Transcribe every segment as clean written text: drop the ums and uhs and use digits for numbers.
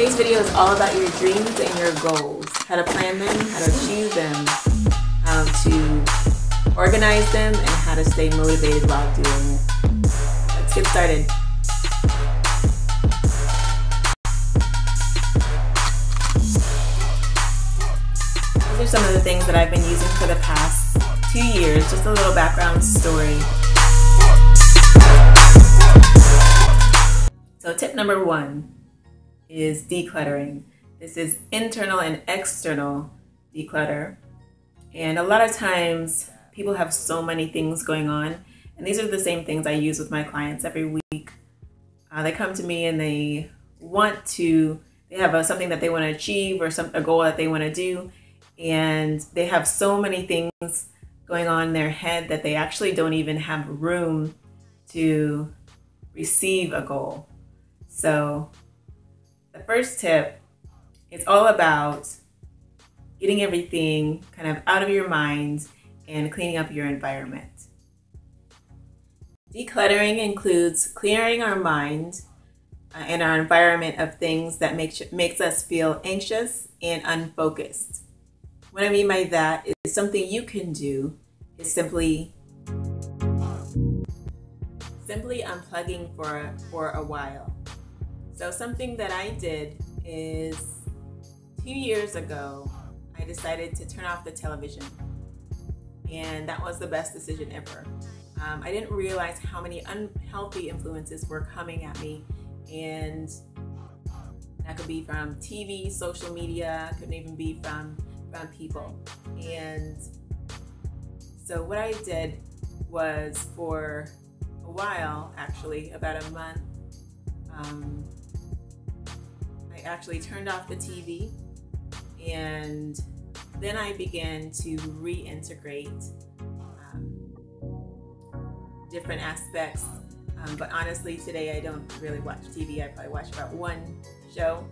Today's video is all about your dreams and your goals, how to plan them, how to achieve them, how to organize them, and how to stay motivated while doing it. Let's get started. These are some of the things that I've been using for the past 2 years, just a little background story. So tip number 1 is decluttering. This is internal and external declutter. And a lot of times people have so many things going on, and these are the same things I use with my clients every week. They come to me and they have something that they want to achieve or a goal that they want to do, and they have so many things going on in their head that they actually don't even have room to receive a goal. So the first tip is all about getting everything kind of out of your mind and cleaning up your environment. Decluttering includes clearing our mind and our environment of things that makes us feel anxious and unfocused. What I mean by that is something you can do is simply unplugging for a while. So something that I did is 2 years ago, I decided to turn off the television, and that was the best decision ever. I didn't realize how many unhealthy influences were coming at me, and that could be from TV, social media, could even be from people. And so what I did was, for a while, actually about a month, I actually turned off the TV, and then I began to reintegrate different aspects. But honestly, today I don't really watch TV. I probably watch about one show.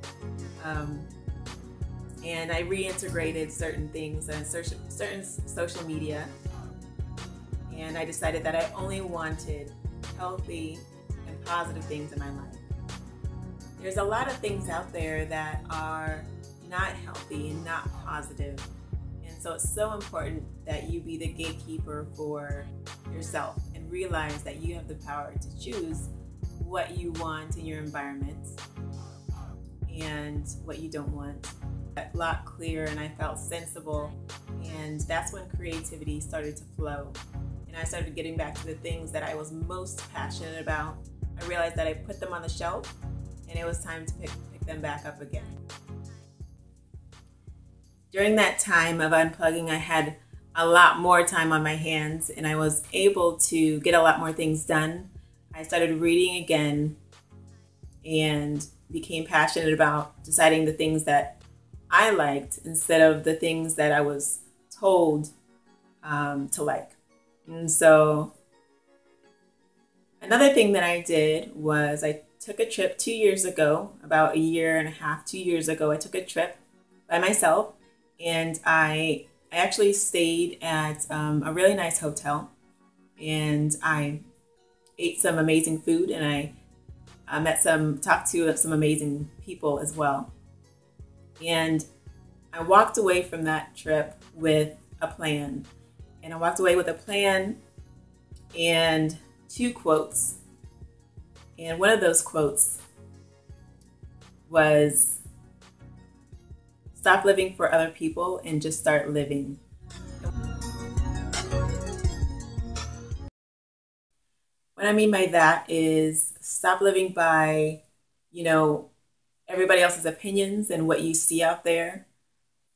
And I reintegrated certain things and certain social media. And I decided that I only wanted healthy and positive things in my life. There's a lot of things out there that are not healthy and not positive. And so it's so important that you be the gatekeeper for yourself and realize that you have the power to choose what you want in your environment and what you don't want. A lot clearer, and I felt sensible, and that's when creativity started to flow. And I started getting back to the things that I was most passionate about. I realized that I put them on the shelf, and it was time to pick them back up again. During that time of unplugging, I had a lot more time on my hands, and I was able to get a lot more things done. I started reading again and became passionate about deciding the things that I liked instead of the things that I was told to like. And so another thing that I did was I took a trip 2 years ago, about 1.5 years, 2 years ago. I took a trip by myself, and I actually stayed at a really nice hotel, and I ate some amazing food, and I talked to some amazing people as well. And I walked away from that trip with a plan. And I walked away with a plan and 2 quotes. And one of those quotes was, "Stop living for other people and just start living." What I mean by that is stop living by, everybody else's opinions and what you see out there.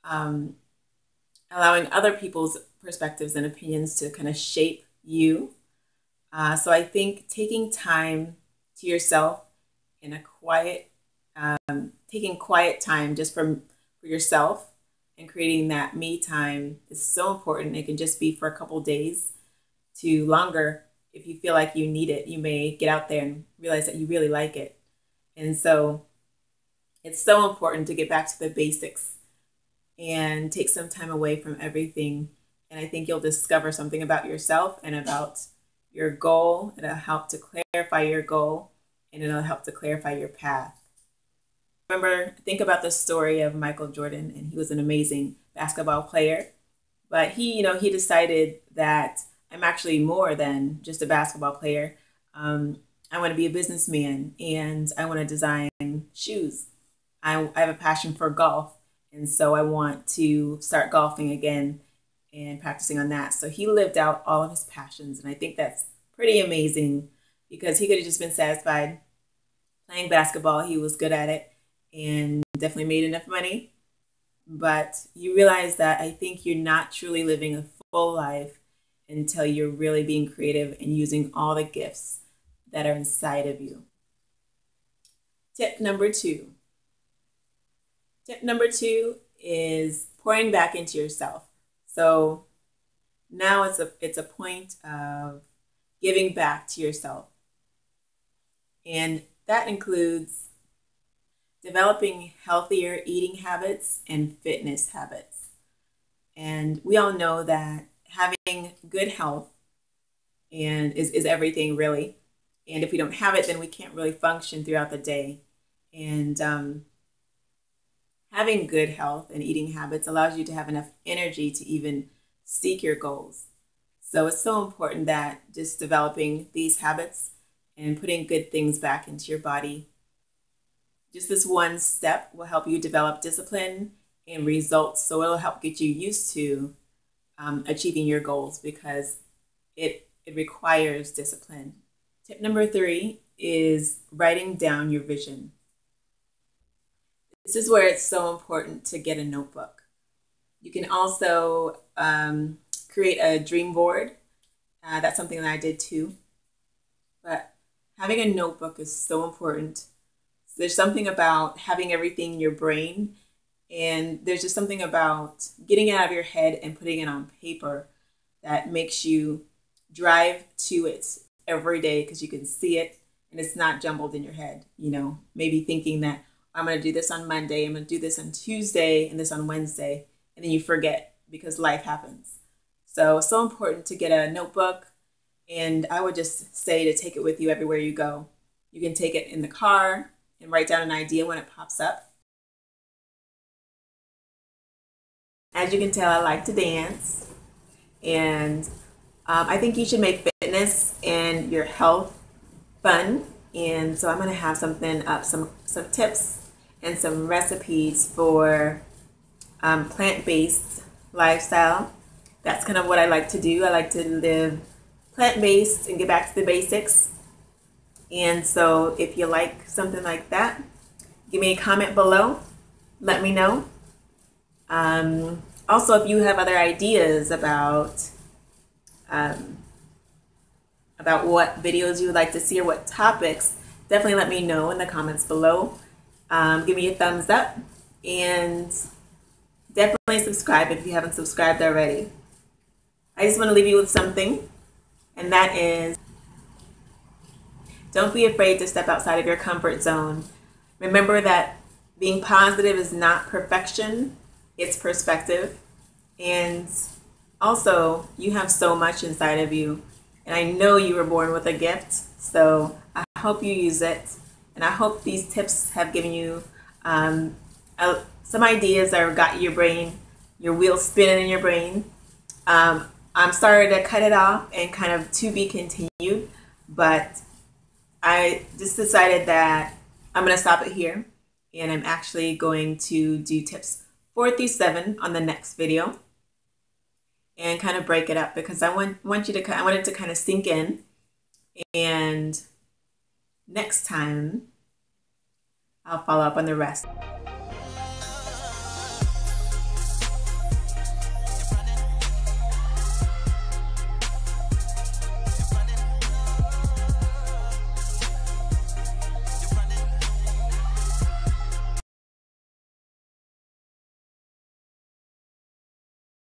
Allowing other people's perspectives and opinions to kind of shape you. So I think taking time to yourself in a taking quiet time just for yourself and creating that me time is so important. It can just be for a couple days to longer. If you feel like you need it, you may get out there and realize that you really like it. And so it's so important to get back to the basics and take some time away from everything. And I think you'll discover something about yourself and about your goal. It'll help to clarify your goal, and it'll help to clarify your path. think about the story of Michael Jordan, and he was an amazing basketball player. But he decided that I'm actually more than just a basketball player. I want to be a businessman, and I want to design shoes. I have a passion for golf, and so I want to start golfing again and practicing on that. So he lived out all of his passions, and I think that's pretty amazing because he could have just been satisfied playing basketball. He was good at it and definitely made enough money. But you realize that I think you're not truly living a full life until you're really being creative and using all the gifts that are inside of you. Tip number two. Tip number two is pouring back into yourself. So now it's a point of giving back to yourself. And that includes developing healthier eating habits and fitness habits. And we all know that having good health is everything, really. And if we don't have it, then we can't really function throughout the day. And having good health and eating habits allows you to have enough energy to even seek your goals. So it's so important that just developing these habits and putting good things back into your body, just this one step will help you develop discipline and results. So it'll help get you used to achieving your goals because it requires discipline. Tip number 3 is writing down your vision. This is where it's so important to get a notebook. You can also create a dream board. That's something that I did too. But having a notebook is so important. There's something about having everything in your brain, and there's just something about getting it out of your head and putting it on paper that makes you drive to it every day because you can see it and it's not jumbled in your head. Maybe thinking that I'm going to do this on Monday, I'm going to do this on Tuesday, and this on Wednesday, and then you forget because life happens. So it's so important to get a notebook, and I would just say to take it with you everywhere you go. You can take it in the car and write down an idea when it pops up. As you can tell, I like to dance, and I think you should make fitness and your health fun. And so I'm going to have something up, some tips and some recipes for plant-based lifestyle. That's kind of what I like to do. I like to live plant-based and get back to the basics. And so if you like something like that, give me a comment below. Let me know. Also, if you have other ideas about what videos you would like to see or what topics, definitely let me know in the comments below. Give me a thumbs up and definitely subscribe if you haven't subscribed already. I just want to leave you with something, and that is, don't be afraid to step outside of your comfort zone. Remember that being positive is not perfection, it's perspective. And also, you have so much inside of you. And I know you were born with a gift, so I hope you use it. And I hope these tips have given you some ideas or got your brain, your wheels spinning in your brain. I'm sorry to cut it off and kind of to be continued, but I just decided that I'm going to stop it here, and I'm actually going to do tips 4 through 7 on the next video and kind of break it up because I want it to kind of sink in, and next time I'll follow up on the rest.